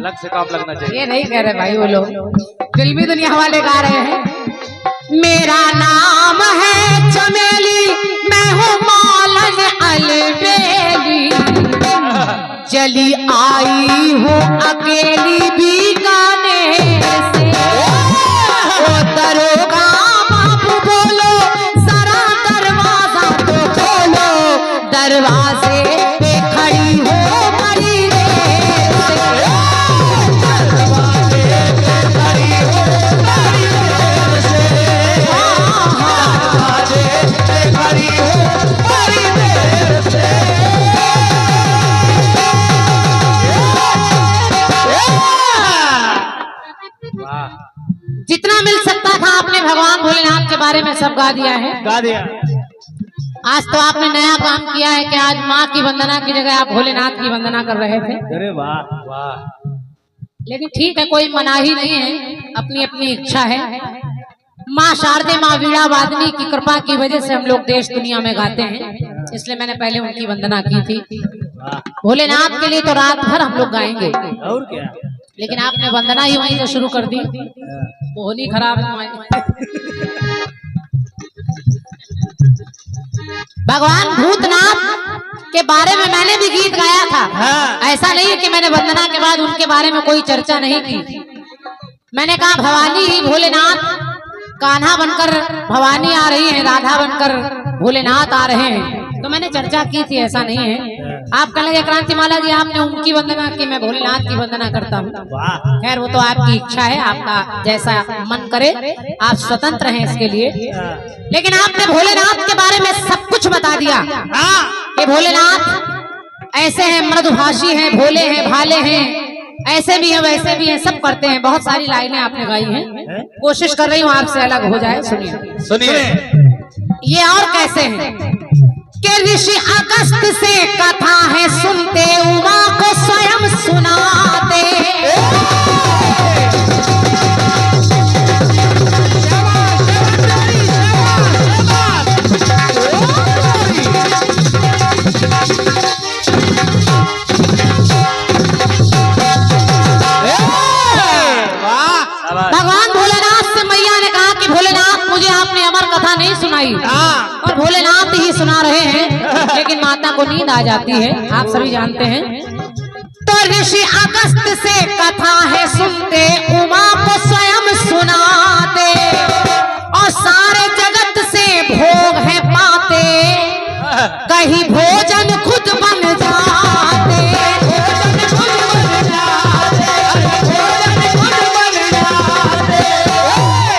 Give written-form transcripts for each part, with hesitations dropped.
अलग से काम लगना चाहिए। ये नहीं कह रहे भाई वो लोग, फिल्मी दुनिया वाले गा रहे हैं। मेरा नाम है चमेली, मैं हूँ मालन अलबेली, चली आई हूँ अकेली बीकानेर से। ओ दरोगा बाबू बोलो जरा दरवाजा तो खोलो, दरवाजे पे खड़ी हो बड़ी देर से। दरवाजे पे खड़ी हो बड़ी देर से, दरवाजे पे खड़ी हो बड़ी देर से। जितना मिल सकता था आपने भगवान भोलेनाथ के बारे में सब गा दिया है। गा दिया। आज तो आपने नया काम किया है कि आज माँ की वंदना की जगह आप भोलेनाथ की वंदना कर रहे थे। अरे वाह वाह। लेकिन ठीक है, कोई मनाही नहीं है, अपनी अपनी इच्छा है। माँ शारदे माँ वीणा वादनी की कृपा की वजह से हम लोग देश दुनिया में गाते हैं, इसलिए मैंने पहले उनकी वंदना की थी। भोलेनाथ के लिए तो रात भर हम लोग गाएंगे, और क्या, लेकिन आपने वंदना ही वहीं से शुरू कर दी, बोली खराब। भगवान भूतनाथ के बारे में मैंने भी गीत गाया था। हाँ। ऐसा नहीं है कि मैंने वंदना के बाद उनके बारे में कोई चर्चा नहीं की। मैंने कहा भवानी ही भोलेनाथ कान्हा बनकर भवानी आ रही है, राधा बनकर भोलेनाथ आ रहे हैं, तो मैंने चर्चा की थी, ऐसा नहीं है। आप कह लगे क्रांतिमाला जी आपने उनकी वंदना की, मैं भोलेनाथ की वंदना करता हूँ। खैर वो तो आपकी इच्छा है, आपका जैसा मन करे, आप स्वतंत्र हैं इसके लिए। लेकिन आपने भोलेनाथ के बारे में सब कुछ बता दिया कि भोलेनाथ ऐसे हैं, मृदुभाषी हैं, भोले हैं, भाले हैं, ऐसे भी हैं, वैसे भी हैं, सब करते हैं। बहुत सारी लाइनें आपने गाई हैं, कोशिश कर रही हूँ आपसे अलग हो जाए। सुनिए सुनिए। ये और कैसे हैं कि ऋषि अगस्त से कथा है सुनते, उमा को स्वयं सुनाते। भगवान भोलेनाथ से मैया ने कहा कि भोलेनाथ मुझे आपने अमर कथा नहीं सुनाई, और भोलेनाथ ही सुना रहे हैं, लेकिन माता को नींद आ जाती है, आप सभी जानते हैं। तो ऋषि अगस्त से कथा है सुनते, उमा को स्वयं सुनाते, और सारे जगत से भोग है पाते, कहीं भोजन खुद बन जाते।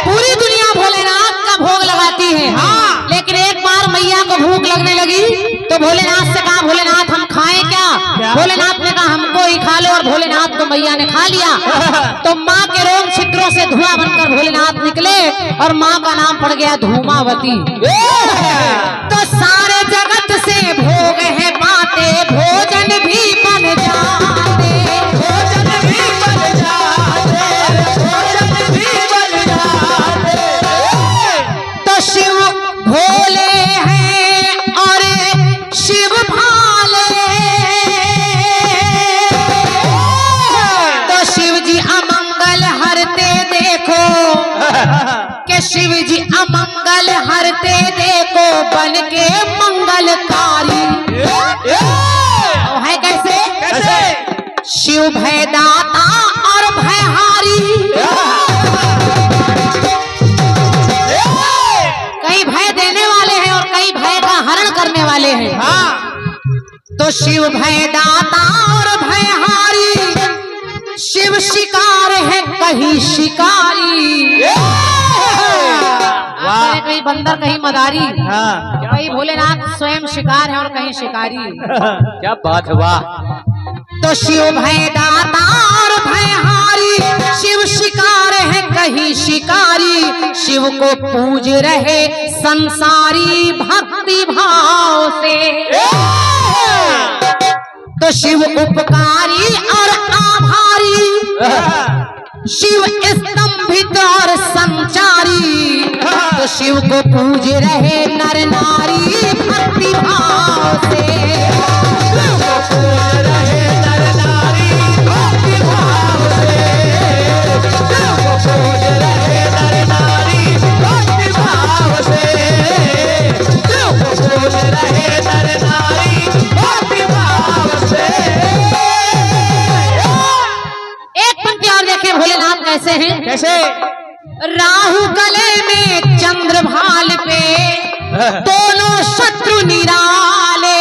पूरी दुनिया भोलेनाथ का भोग लगाती है। लेकिन एक बार मैया को भूख लगने लगी तो भोलेनाथ से कहा भोलेनाथ हम खाएं क्या? भोलेनाथ ने कहा हमको ही खा लो, और भोलेनाथ को मैया ने खा लिया। तो माँ के रोम छिद्रों से धुआं बनकर भोलेनाथ निकले, और माँ का नाम पड़ गया धूमावती। तो सारे जगत से भोग है पाते, भोजन भी बन जाते, भोजन भी बन जाते, भोजन भी बन जाते। तो शिव भोले हैं और शिव भाले, तो शिव जी अमंगल हरते देखो, के शिव जी अमंगल हरते देखो, बन के मंगलकारी। है कैसे? शिव भयदाता और भयहारी। कई भय देने वाले हैं और कई भय का हरण करने वाले हैं। तो शिव भयदाता और भयहारी, शिव शिकार है कहीं शिकारी। कहीं बंदर कहीं मदारी, कहीं भोलेनाथ स्वयं शिकार है और कहीं शिकारी। क्या बात है, वाह। तो शिव भयदाता और भयहारी, शिव शिकार है कहीं शिकारी, शिव को पूज रहे संसारी भक्ति भाव से। तो शिव उपकारी और आभारी, शिव स्तंभित और संचारी, तो शिव को पूज रहे नर नारी भक्ति भाव से। शिव को पूज रहे नर नारी भक्ति भाव कैसे? राहु गले में चंद्रभाल पे दोनों शत्रु निराले।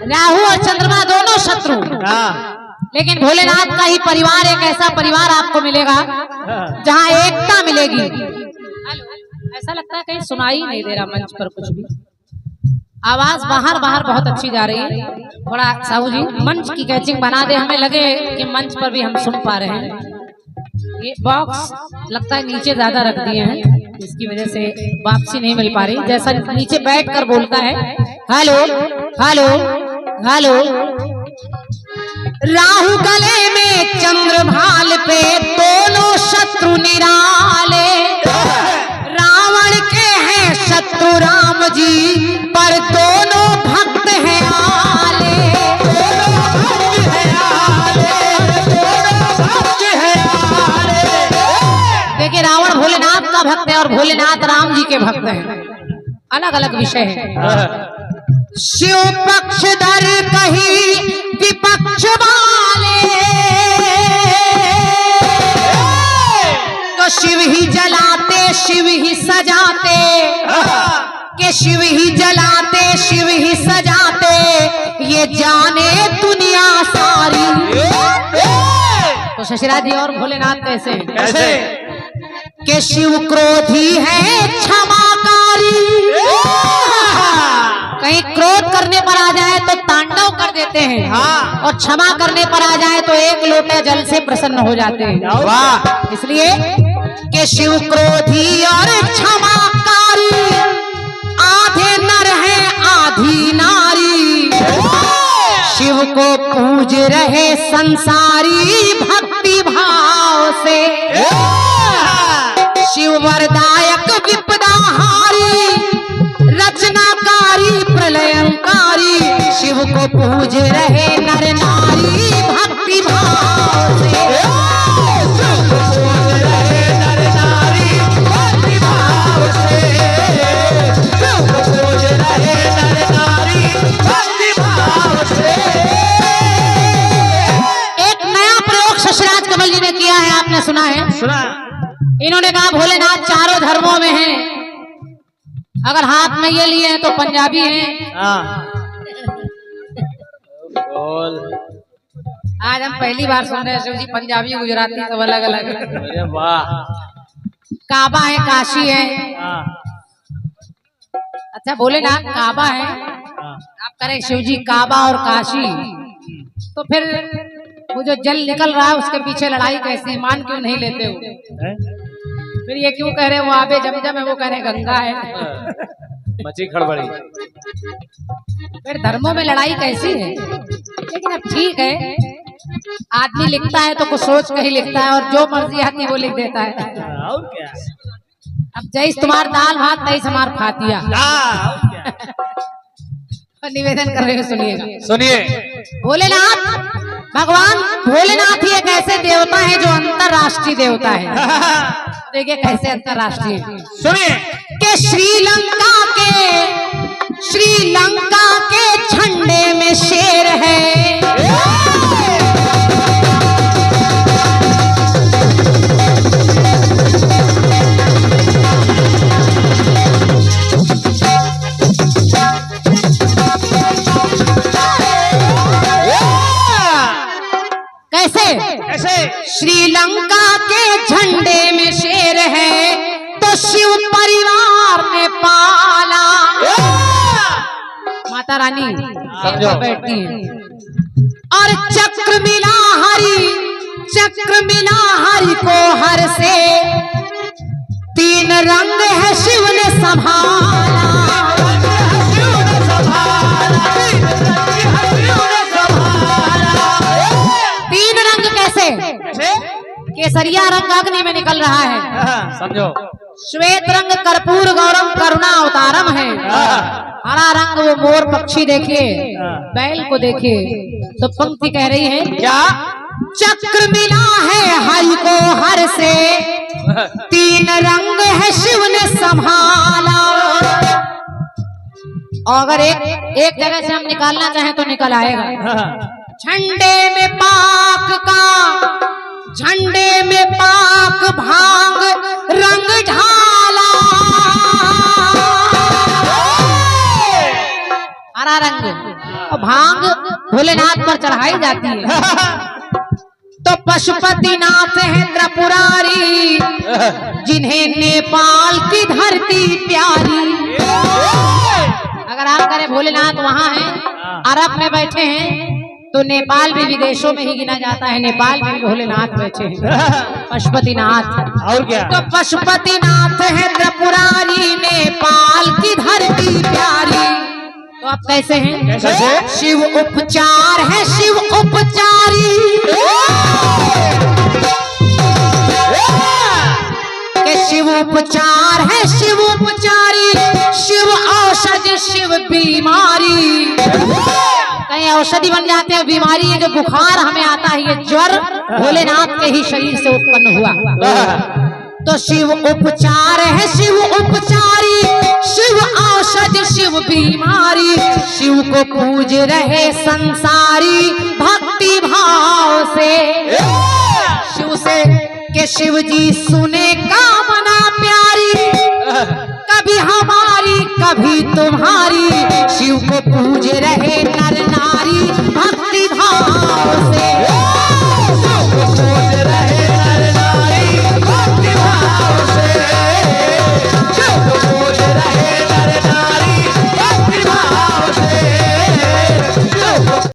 राहु और चंद्रमा दोनों शत्रु, लेकिन भोलेनाथ का ही परिवार एक ऐसा परिवार आपको मिलेगा जहाँ एकता मिलेगी। ऐसा लगता है कहीं सुनाई नहीं दे रहा मंच पर कुछ भी, आवाज बाहर बाहर बहुत अच्छी जा रही है। थोड़ा साहू जी मंच की कैचिंग बना दे, हमें लगे कि मंच पर भी हम सुन पा रहे हैं। ये बॉक्स लगता है नीचे ज्यादा रख दिए हैं, इसकी वजह से वापसी नहीं मिल पा रही। जैसा नीचे बैठकर बोलता है हेलो हेलो हेलो। राहु गले में चंद्रभाल पे दोनों शत्रु निराले। रावण के हैं शत्रु राम जी, पर दोनों भक्त हैं आले। देखिए रावण भोलेनाथ का भक्त है और भोलेनाथ राम जी के भक्त हैं, अलग अलग विषय है। शिव पक्षधर कहीं विपक्ष वाले, तो शिव ही जलाते शिव ही सजाते, के शिव ही जलाते शिव ही सजाते, ये जाने दुनिया सारी। तो शशिराज जी और भोलेनाथ कैसे हैं? कैसे? के शिव क्रोधी है क्षमाकारी, कहीं क्रोध करने पर आ जाए तो तांडव कर देते हैं, और क्षमा करने पर आ जाए तो एक लोटे जल से प्रसन्न हो जाते हैं। वाह! इसलिए कि शिव क्रोधी और क्षमाकारी, आधे नर है आधी नारी। शिव को पूज रहे संसारी भक्ति भाव से, शिव वरदायक विपदाहारी, रचनाकारी प्रलयंकारी। शिव को पूज रहे नर नारी भक्ति भाव से, शिव को पूज रहे नर नारी भक्ति भाव से, शिव को पूज रहे नर नारी भक्ति भाव से। एक नया प्रयोग शशिराज कमल जी ने किया है, आपने सुना है? सुना। इन्होंने कहा भोलेनाथ चारों धर्मों में हैं, अगर हाथ में ये लिए हैं तो पंजाबी हैं। बोल। आज हम पहली बार सुन रहे हैं शिव जी पंजाबी गुजराती सब अलग अलग। वाह! काबा है काशी है। अच्छा भोलेनाथ काबा है, आप करें शिव जी काबा और काशी, तो फिर वो जो जल निकल रहा है उसके पीछे लड़ाई कैसी? मान क्यों नहीं लेते हो? फिर ये क्यों कह रहे वो आबे जमजम है, वो कह रहे गंगा है। मची खड़बड़ी। फिर धर्मों में लड़ाई कैसी है? लेकिन अब ठीक है, आदमी लिखता है तो कुछ सोच कर ही लिखता है, और जो मर्जी आती वो लिख देता है। और क्या? अब जैस तुम्हार दाल भात तैस हमार फातिया। निवेदन कर रहे हो, सुनिएगा। सुनिए। भोलेनाथ भगवान भोलेनाथ ही एक ऐसे देवता है जो अंतरराष्ट्रीय देवता है। देखिए कैसे अंतरराष्ट्रीय। सुनिए के श्रीलंका के झंडे में शेर है। कैसे? श्रीलंका के झंडे में शेर है, तो शिव परिवार ने पाला। माता रानी समझो बैठती है, और चक्र मिला हरि को हर से, 3 रंग है शिव ने संभाला। 3 रंग कैसे? केसरिया रंग अग्नि में निकल रहा है, समझो। श्वेत रंग कर्पूर गौरम करुणा अवतारम है। हरा रंग वो मोर पक्षी देखिए, बैल को देखिए, तो पंक्ति कह रही है क्या? चक्र मिला है हरि को हर से, 3 रंग है शिव ने संभाला। और अगर एक जगह से हम निकालना चाहें तो निकल आएगा। झंडे में पाक का, झंडे में पाक भांग रंग ढाला, हरा रंग। और भांग भोलेनाथ पर चढ़ाई जाती है। तो पशुपतिनाथ है त्रिपुरारी, जिन्हें नेपाल की धरती प्यारी। अगर आप करें भोलेनाथ वहां हैं, अरब में बैठे हैं, तो नेपाल भी विदेशों में ही गिना जाता है। नेपाल में भी भोलेनाथ बैठे हैं, पशुपतिनाथ। और क्या? तो पशुपतिनाथ है त्रिपुरारी, नेपाल की धरती प्यारी। तो अब कैसे हैं? कैसे? शिव उपचार है शिव उपचारी, के शिव उपचार है शिव उपचारी, शिव औषधि शिव बीमारी। कहीं औषधि बन जाते हैं, बीमारी है जो बुखार हमें आता है, ये ज्वर भोलेनाथ के ही शरीर से उत्पन्न हुआ। तो शिव उपचार है शिव उपचारी, शिव औषधि शिव बीमारी। शिव को पूज रहे संसारी भक्ति भाव से, शिव से के शिव जी सुने कामना प्यारी, कभी हमारी कभी तुम्हारी। शिव को पूज रहे नर